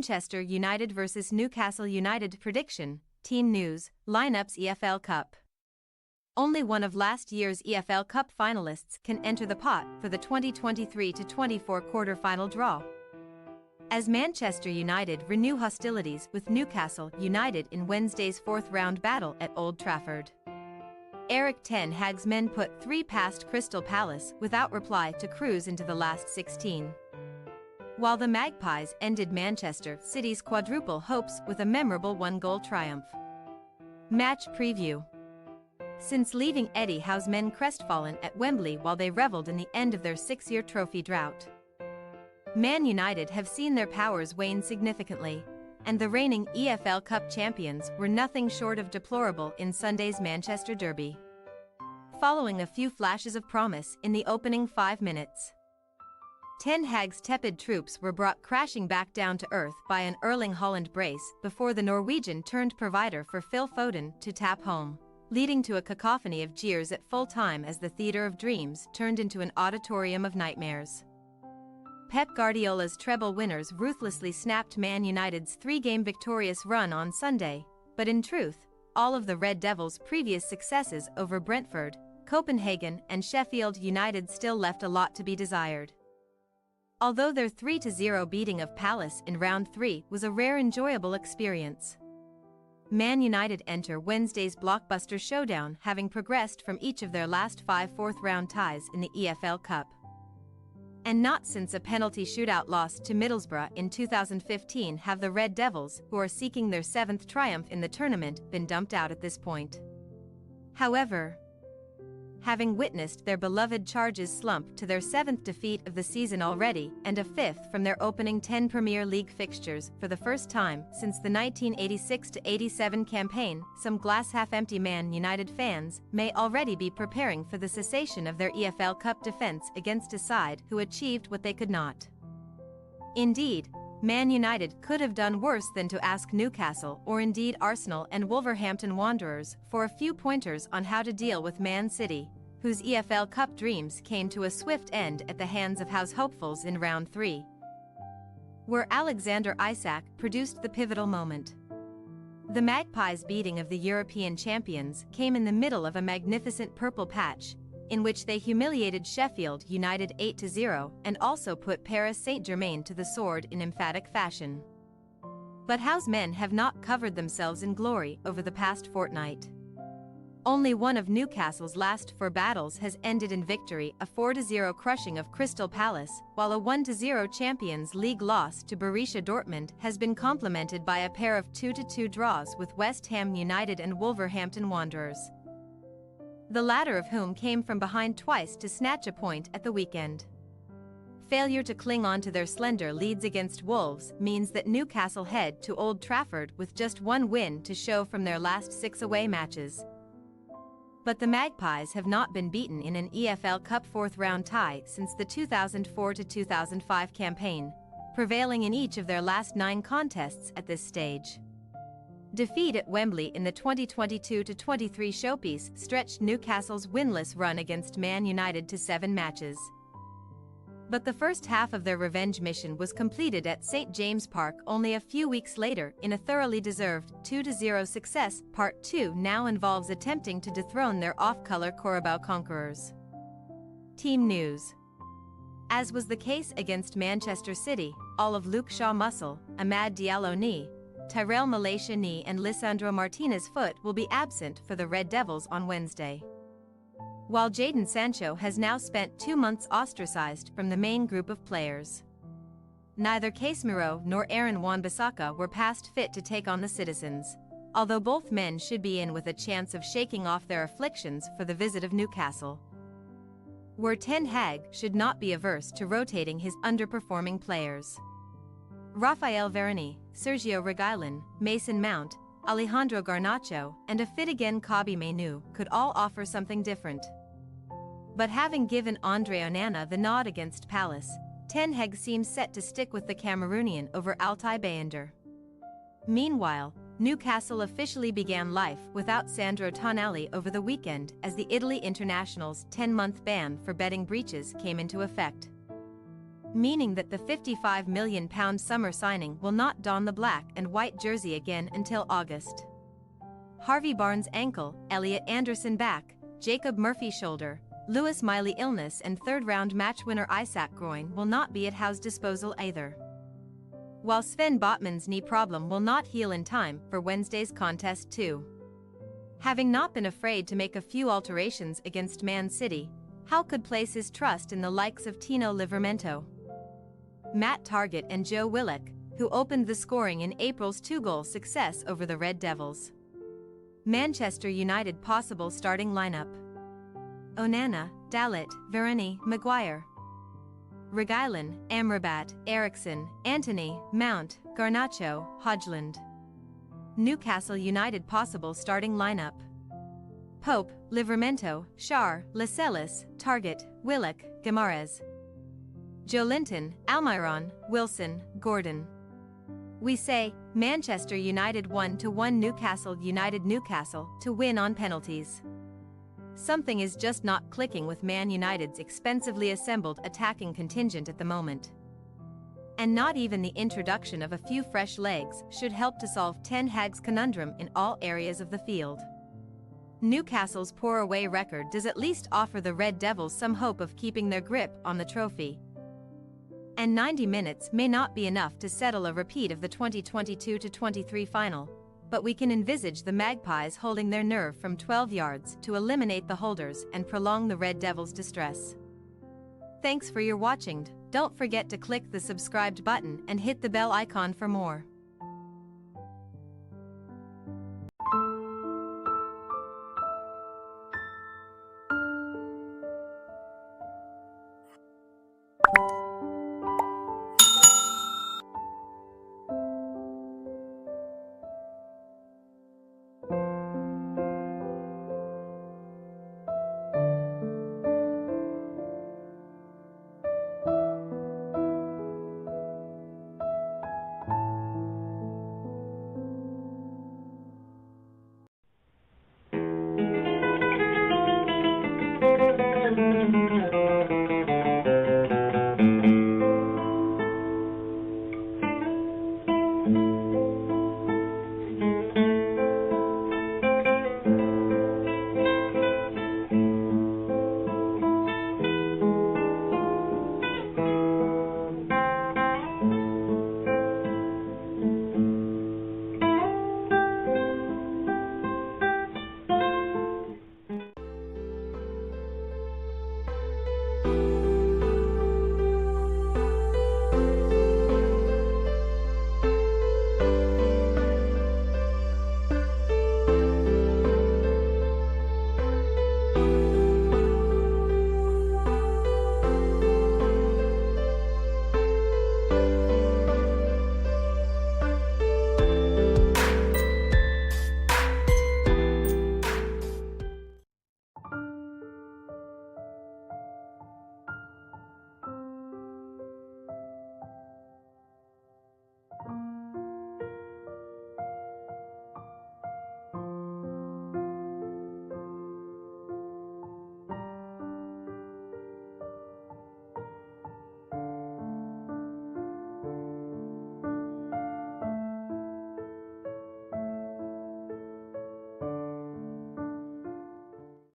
Manchester United vs Newcastle United prediction, team news, lineups EFL Cup. Only one of last year's EFL Cup finalists can enter the pot for the 2023-24 quarter-final draw. As Manchester United renew hostilities with Newcastle United in Wednesday's fourth-round battle at Old Trafford. Erik ten Hag's men put 3 past Crystal Palace without reply to cruise into the last 16. While the Magpies ended Manchester City's quadruple hopes with a memorable 1-goal triumph. Match preview. Since leaving Eddie Howe's men crestfallen at Wembley while they revelled in the end of their 6-year trophy drought, Man United have seen their powers wane significantly, and the reigning EFL Cup champions were nothing short of deplorable in Sunday's Manchester derby. Following a few flashes of promise in the opening 5 minutes, Ten Hag's tepid troops were brought crashing back down to earth by an Erling Haaland brace before the Norwegian turned provider for Phil Foden to tap home, leading to a cacophony of jeers at full time as the theatre of dreams turned into an auditorium of nightmares. Pep Guardiola's treble winners ruthlessly snapped Man United's 3-game victorious run on Sunday, but in truth, all of the Red Devils' previous successes over Brentford, Copenhagen and Sheffield United still left a lot to be desired. Although their 3-0 beating of Palace in round 3 was a rare enjoyable experience, Man United enter Wednesday's blockbuster showdown having progressed from each of their last 5 fourth-round ties in the EFL Cup. And not since a penalty shootout loss to Middlesbrough in 2015 have the Red Devils, who are seeking their 7th triumph in the tournament, been dumped out at this point. However, having witnessed their beloved Charges slump to their 7th defeat of the season already and a 5th from their opening 10 Premier League fixtures for the first time since the 1986-87 campaign, some glass-half-empty Man United fans may already be preparing for the cessation of their EFL Cup defence against a side who achieved what they could not. Indeed, Man United could have done worse than to ask Newcastle or indeed Arsenal and Wolverhampton Wanderers for a few pointers on how to deal with Man City, whose EFL Cup dreams came to a swift end at the hands of Howe's hopefuls in round 3, where Alexander Isak produced the pivotal moment. The Magpies' beating of the European champions came in the middle of a magnificent purple patch, in which they humiliated Sheffield United 8-0 and also put Paris Saint-Germain to the sword in emphatic fashion. But Howe's men have not covered themselves in glory over the past fortnight. Only one of Newcastle's last 4 battles has ended in victory, a 4-0 crushing of Crystal Palace, while a 1-0 Champions League loss to Borussia Dortmund has been complemented by a pair of 2-2 draws with West Ham United and Wolverhampton Wanderers, the latter of whom came from behind twice to snatch a point at the weekend. Failure to cling on to their slender leads against Wolves means that Newcastle head to Old Trafford with just 1 win to show from their last 6 away matches. But the Magpies have not been beaten in an EFL Cup 4th-round tie since the 2004-2005 campaign, prevailing in each of their last 9 contests at this stage. Defeat at Wembley in the 2022-23 showpiece stretched Newcastle's winless run against Man United to 7 matches. But the first half of their revenge mission was completed at St James Park only a few weeks later in a thoroughly deserved 2-0 success. Part 2 now involves attempting to dethrone their off-colour Carabao conquerors. Team news. As was the case against Manchester City, all of Luke Shaw muscle, Amad Diallo knee, Tyrell Malacia knee and Lisandro Martinez foot will be absent for the Red Devils on Wednesday, while Jadon Sancho has now spent 2 months ostracized from the main group of players. Neither Casemiro nor Aaron Wan-Bissaka were past fit to take on the Citizens, although both men should be in with a chance of shaking off their afflictions for the visit of Newcastle, where Ten Hag should not be averse to rotating his underperforming players. Rafael Varane, Sergio Reguilon, Mason Mount, Alejandro Garnacho, and a fit-again Kobbie Mainoo could all offer something different. But having given Andre Onana the nod against Palace, Ten Hag seems set to stick with the Cameroonian over Altay Bayender. Meanwhile, Newcastle officially began life without Sandro Tonali over the weekend as the Italy international's 10-month ban for betting breaches came into effect. meaning that the £55 million summer signing will not don the black and white jersey again until August. Harvey Barnes ankle, Elliot Anderson back, Jacob Murphy shoulder, Lewis Miley illness and third-round match winner Isaac groin will not be at Howe's disposal either. While Sven Botman's knee problem will not heal in time for Wednesday's contest too. Having not been afraid to make a few alterations against Man City, Howe could place his trust in the likes of Tino Livramento, Matt Targett and Joe Willock, who opened the scoring in April's 2-goal success over the Red Devils. Manchester United possible starting lineup: Onana, Dalot, Varane, Maguire, Reguilon, Amrabat, Eriksen, Antony, Mount, Garnacho, Højlund. Newcastle United possible starting lineup: Pope, Livramento, Schär, Lascelles, Targett, Willock, Guimaraes, Joelinton, Almiron, Wilson, Gordon. We say, Manchester United 1-1 Newcastle United to win on penalties. Something is just not clicking with Man United's expensively assembled attacking contingent at the moment. And not even the introduction of a few fresh legs should help to solve Ten Hag's conundrum in all areas of the field. Newcastle's poor away record does at least offer the Red Devils some hope of keeping their grip on the trophy. And 90 minutes may not be enough to settle a repeat of the 2022-23 final, but we can envisage the Magpies holding their nerve from 12 yards to eliminate the holders and prolong the Red Devils' distress. Thanks for your watching. Don't forget to click the subscribed button and hit the bell icon for more.